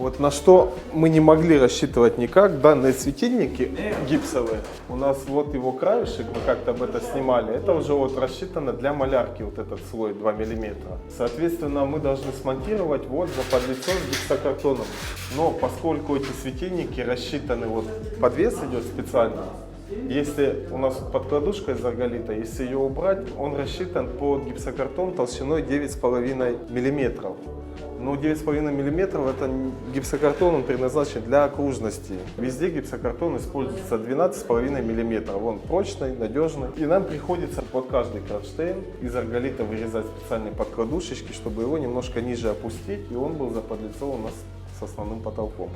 Вот на что мы не могли рассчитывать никак, данные светильники гипсовые, у нас вот его краешек, мы как-то об этом снимали, это уже вот рассчитано для малярки, вот этот слой 2 миллиметра. Соответственно, мы должны смонтировать вот за подлицо с гипсокартоном. Но поскольку эти светильники рассчитаны, вот подвес идет специально, если у нас подкладушка из арголита, если ее убрать, он рассчитан под гипсокартон толщиной 9,5 миллиметров. Но 9,5 мм это гипсокартон, он предназначен для окружности. Везде гипсокартон используется 12,5 мм. Он прочный, надежный. И нам приходится под каждый кронштейн из арголита вырезать специальные подкладушечки, чтобы его немножко ниже опустить, и он был заподлицован у нас с основным потолком.